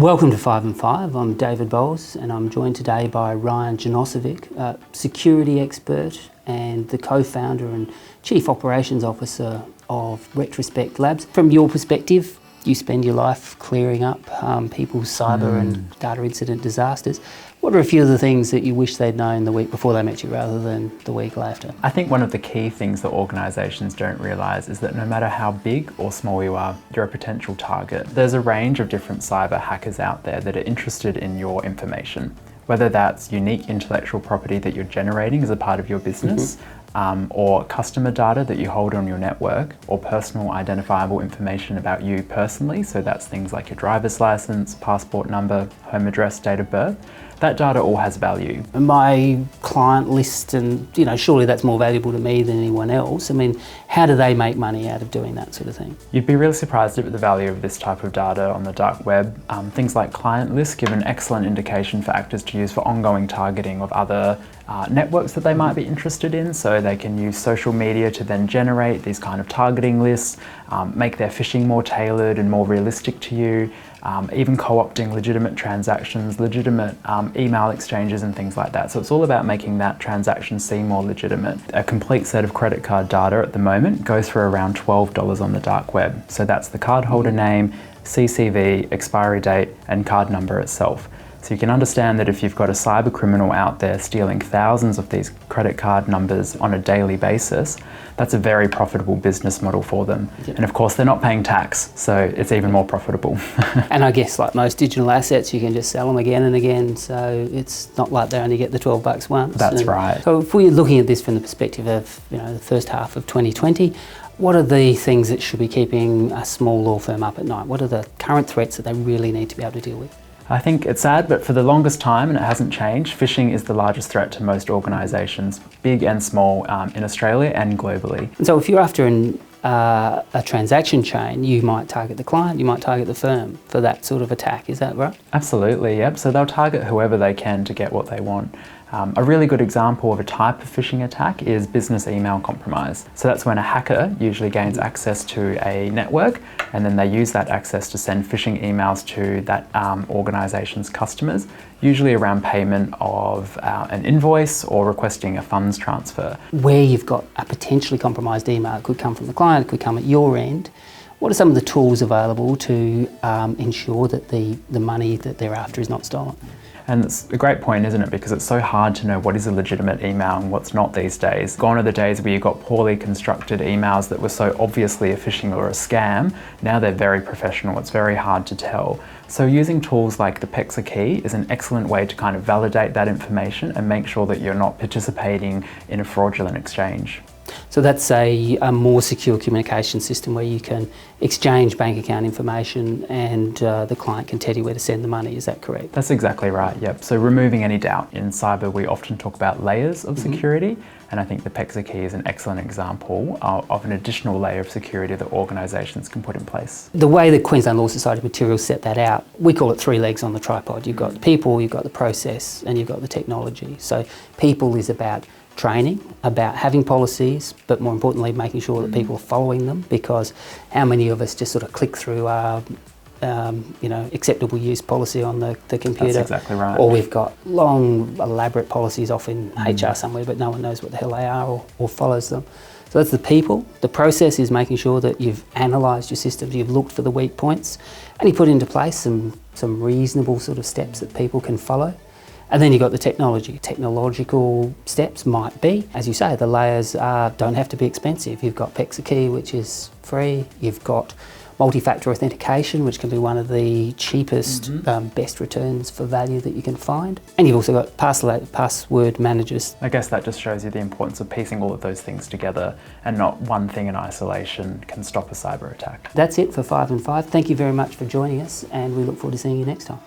Welcome to 5 and 5. I'm David Bowles and I'm joined today by Ryan Janosevic, a security expert and the co-founder and Chief Operations Officer of Retrospect Labs. From your perspective, you spend your life clearing up people's cyber and data incident disasters. What are a few of the things that you wish they'd known the week before they met you rather than the week after? I think one of the key things that organisations don't realise is that no matter how big or small you are, you're a potential target. There's a range of different cyber hackers out there that are interested in your information, whether that's unique intellectual property that you're generating as a part of your business, or customer data that you hold on your network, or personal identifiable information about you personally. So that's things like your driver's license, passport number, home address, date of birth. That data all has value. My client list, and surely that's more valuable to me than anyone else. I mean, how do they make money out of doing that sort of thing? You'd be really surprised at the value of this type of data on the dark web. Things like client lists give an excellent indication for actors to use for ongoing targeting of other networks that they might be interested in. So they can use social media to then generate these kind of targeting lists, make their phishing more tailored and more realistic to you, even co-opting legitimate transactions, legitimate email exchanges and things like that. So it's all about making that transaction seem more legitimate. A complete set of credit card data at the moment goes for around $12 on the dark web. So that's the cardholder name, CCV, expiry date, and card number itself. So you can understand that if you've got a cyber criminal out there stealing thousands of these credit card numbers on a daily basis, that's a very profitable business model for them. Yep. And of course, they're not paying tax, so it's even more profitable. And I guess like most digital assets, you can just sell them again and again, so it's not like they only get the $12 once. That's right. So if we're looking at this from the perspective of the first half of 2020, what are the things that should be keeping a small law firm up at night? What are the current threats that they really need to be able to deal with? I think it's sad, but for the longest time, and it hasn't changed, phishing is the largest threat to most organisations, big and small, in Australia and globally. And so if you're after a transaction chain, you might target the client, you might target the firm for that sort of attack, is that right? Absolutely, yep. So they'll target whoever they can to get what they want. A really good example of a type of phishing attack is business email compromise. So that's when a hacker usually gains access to a network and then they use that access to send phishing emails to that organisation's customers, usually around payment of an invoice or requesting a funds transfer. Where you've got a potentially compromised email, it could come from the client, it could come at your end. What are some of the tools available to ensure that the money that they're after is not stolen? And it's a great point, isn't it? Because it's so hard to know what is a legitimate email and what's not these days. Gone are the days where you got poorly constructed emails that were so obviously a phishing or a scam. Now they're very professional. It's very hard to tell. So using tools like the PEXA key is an excellent way to kind of validate that information and make sure that you're not participating in a fraudulent exchange. So that's a more secure communication system where you can exchange bank account information and the client can tell you where to send the money, is that correct? That's exactly right, yep. So removing any doubt. In cyber, we often talk about layers of security, and I think the PEXA key is an excellent example of an additional layer of security that organisations can put in place. The way the Queensland Law Society materials set that out, we call it 3 legs on the tripod. You've got the people, you've got the process, and you've got the technology. So people is about training, about having policies, but more importantly making sure that people are following them, because how many of us just sort of click through our acceptable use policy on the computer? That's exactly right. Or we've got long elaborate policies off in HR somewhere but no one knows what the hell they are or follows them. So that's the people. The process is making sure that you've analysed your systems, you've looked for the weak points and you put into place some reasonable sort of steps that people can follow. And then you've got the technology. Technological steps might be, as you say, the layers don't have to be expensive. You've got PEXA key, which is free. You've got multi-factor authentication, which can be one of the cheapest, best returns for value that you can find. And you've also got password managers. I guess that just shows you the importance of piecing all of those things together, and not one thing in isolation can stop a cyber attack. That's it for 5 and 5. Thank you very much for joining us, and we look forward to seeing you next time.